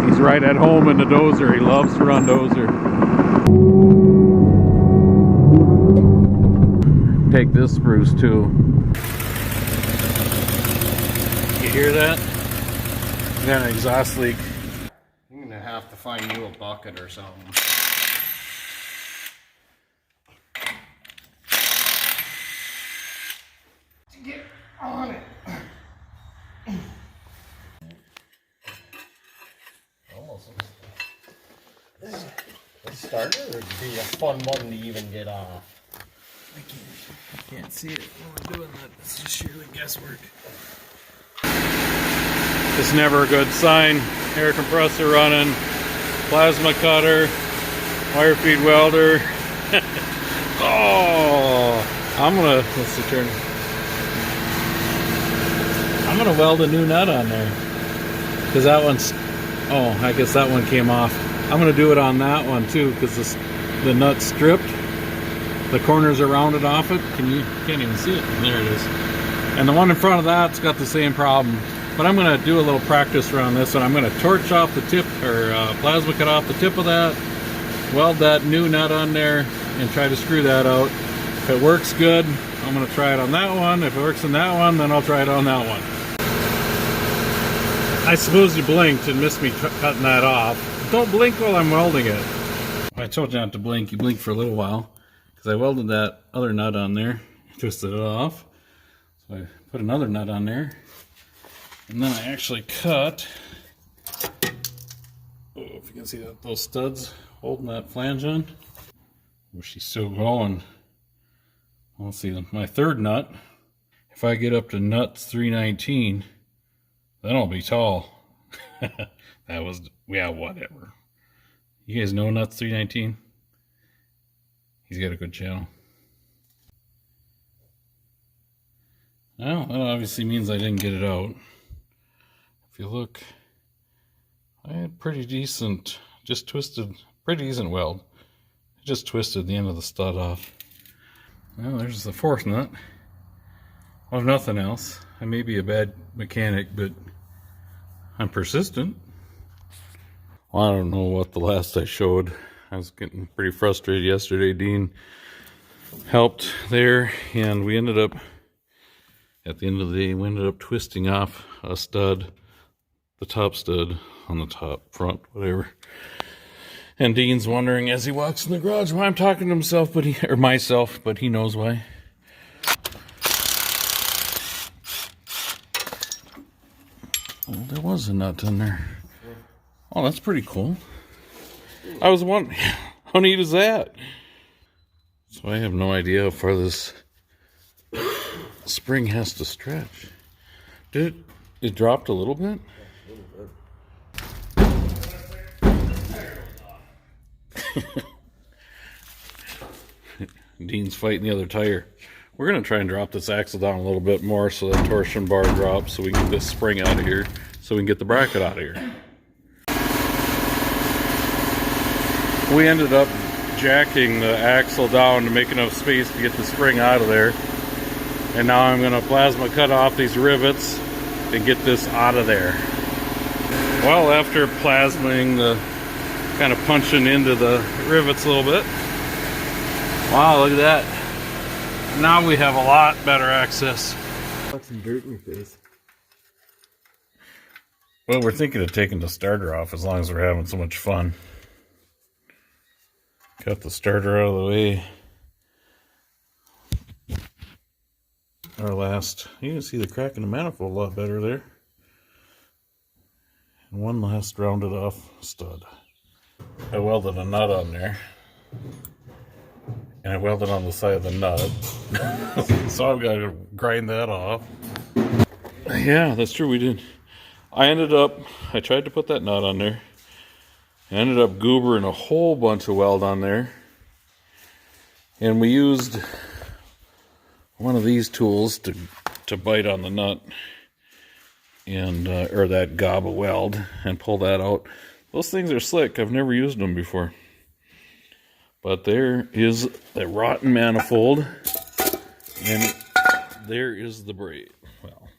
He's right at home in the dozer. He loves to run dozer. Take this spruce too. You hear that? You got an exhaust leak. I'm gonna have to find you a bucket or something. Get on it. Almost. This starter would be a fun one to even get off. I can't see it when we're doing that. It's just sheerly guesswork. It's never a good sign. Air compressor running, plasma cutter, wire feed welder. Oh, let's see, turn. I'm gonna weld a new nut on there. Cause that one's, oh, I guess that one came off. I'm gonna do it on that one too, cause the nut's stripped. The corners are rounded off it. Can't even see it. There it is. And the one in front of that's got the same problem. But I'm gonna do a little practice around this one. I'm gonna torch off the tip, or plasma cut off the tip of that, weld that new nut on there, and try to screw that out. If it works good, I'm gonna try it on that one. If it works on that one, then I'll try it on that one. I suppose you blinked and missed me cutting that off. Don't blink while I'm welding it. I told you not to blink. You blinked for a little while. Because I welded that other nut on there. Twisted it off. So I put another nut on there. And then I actually cut. Oh, if you can see that, those studs holding that flange on. Oh, she's still going. Let's see, my third nut. If I get up to nuts 319, then I'll be tall. That was, yeah, whatever. You guys know nuts 319? He's got a good channel. Well, that obviously means I didn't get it out. If you look, I had pretty decent, just twisted, pretty decent weld. I just twisted the end of the stud off. Well, there's the fourth nut. Well, if nothing else, I may be a bad mechanic, but I'm persistent. Well, I don't know what the last I showed. I was getting pretty frustrated yesterday. Dean helped there, and we ended up, at the end of the day, we ended up twisting off a stud, the top stud on the top front, whatever. And Dean's wondering as he walks in the garage why I'm talking to himself, or myself, but he knows why. Oh, there was a nut in there. Oh, that's pretty cool. I was wondering, how neat is that? So I have no idea how far this spring has to stretch. Did it dropped a little bit? Dean's fighting the other tire. We're going to try and drop this axle down a little bit more so that torsion bar drops so we can get this spring out of here, so we can get the bracket out of here. We ended up jacking the axle down to make enough space to get the spring out of there. And now I'm going to plasma cut off these rivets and get this out of there. Well, after plasmaing kind of punching into the rivets a little bit. Wow, look at that. Now we have a lot better access. Got some dirt in your face. Well, we're thinking of taking the starter off as long as we're having so much fun. Got the starter out of the way. You can see the crack in the manifold a lot better there. And one last rounded off stud. I welded a nut on there. And I welded on the side of the nut. So I've got to grind that off. Yeah, that's true, we did. I tried to put that nut on there. I ended up goobering a whole bunch of weld on there. And we used one of these tools to bite on the nut and or that gob of weld and pull that out. Those things are slick. I've never used them before. But there is a rotten manifold, and there is the braid. Well,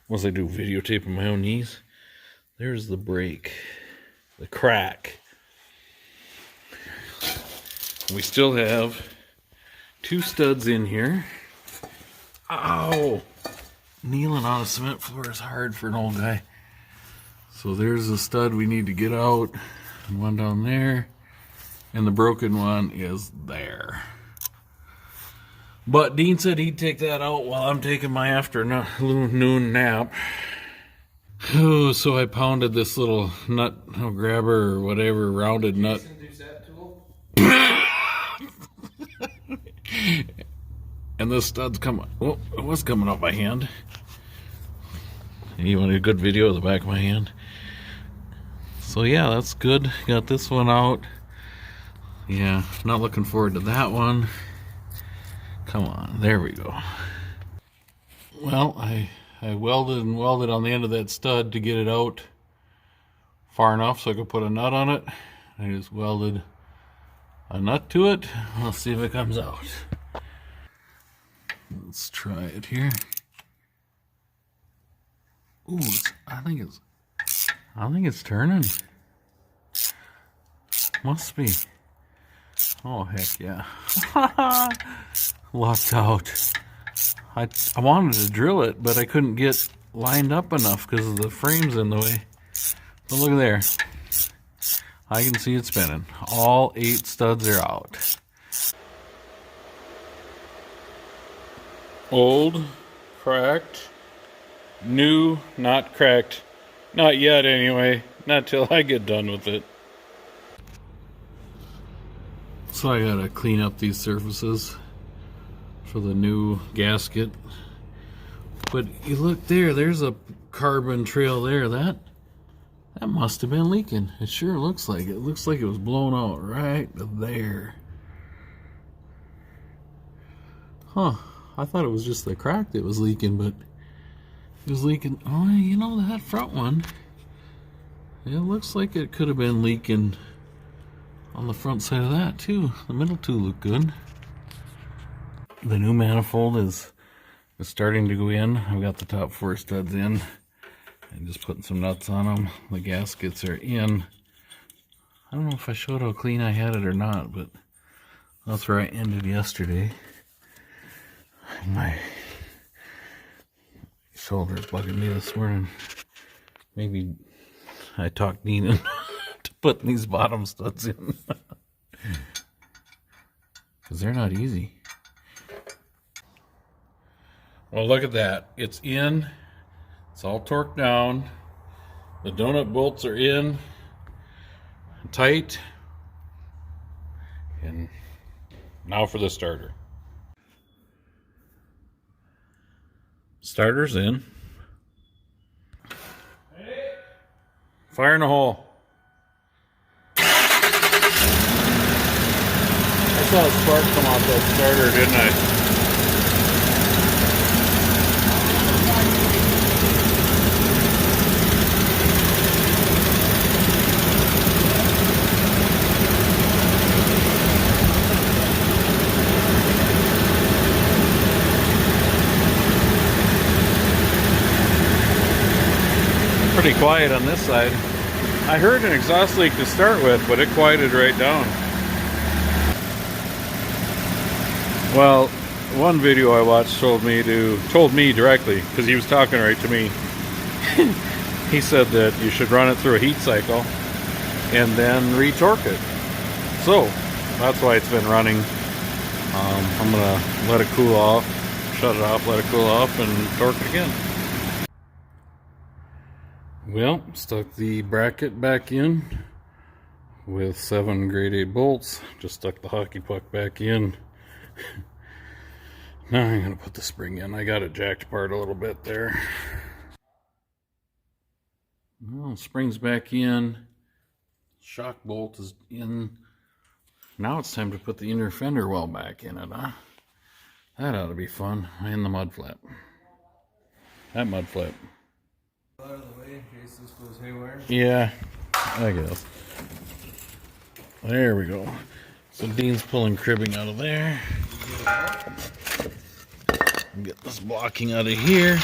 once I do videotaping my own knees. There's the break, the crack. We still have 2 studs in here. Ow! Kneeling on a cement floor is hard for an old guy. So there's a stud we need to get out. And one down there. And the broken one is there. But Dean said he'd take that out while I'm taking my afternoon nap. Oh, so I pounded this little nut grabber or whatever, rounded nut. And this stud's coming. Well, it was coming out by hand. You want a good video of the back of my hand? So yeah, that's good. Got this one out. Yeah, not looking forward to that one. Come on, there we go. Well, I welded and welded on the end of that stud to get it out far enough so I could put a nut on it. I just welded a nut to it. Let's see if it comes out. Let's try it here. Ooh, I think it's turning. Must be. Oh heck yeah. Lucked out. I wanted to drill it, but I couldn't get lined up enough because of the frames in the way. But look there. I can see it spinning. All 8 studs are out. Old, cracked, new, not cracked. Not yet anyway. Not till I get done with it. So I gotta clean up these surfaces for the new gasket. But you look there, there's a carbon trail there. That must have been leaking. It sure looks like it. It looks like it was blown out right there. Huh. I thought it was just the crack that was leaking, but it was leaking. Oh, you know, that front one, it looks like it could have been leaking on the front side of that too. The middle two look good. The new manifold is starting to go in. I've got the top 4 studs in and just putting some nuts on them. The gaskets are in. I don't know if I showed how clean I had it or not, but that's where I ended yesterday. My shoulder's bugging me this morning. Maybe I talked Dean into putting these bottom studs in. Because they're not easy. Well, look at that. It's in. It's all torqued down. The donut bolts are in. Tight. And now for the starter. Starter's in. Fire in the hole. I saw a spark come off that starter, didn't I? Pretty quiet on this side. I heard an exhaust leak to start with, but it quieted right down. Well, one video I watched told me directly, because he was talking right to me. He said that you should run it through a heat cycle and then retorque it. So that's why it's been running. I'm gonna let it cool off, shut it off, let it cool off, and torque it again. Well, stuck the bracket back in with 7 grade 8 bolts. Just stuck the hockey puck back in. Now I'm going to put the spring in. I got it jacked apart a little bit there. Well, spring's back in. Shock bolt is in. Now it's time to put the inner fender well back in it, huh? That ought to be fun. And the mud flap. That mud flap. Out of the way in case this goes haywire. Yeah, I guess. There we go. So Dean's pulling cribbing out of there. Get this blocking out of here.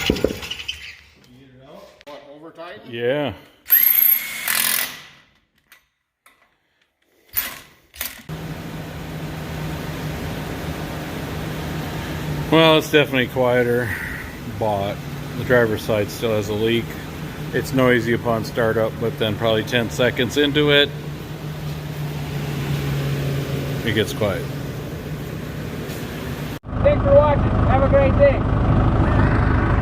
Yeah. Well, it's definitely quieter, but the driver's side still has a leak. It's noisy upon startup, but then probably 10 seconds into it, it gets quiet. Thanks for watching. Have a great day.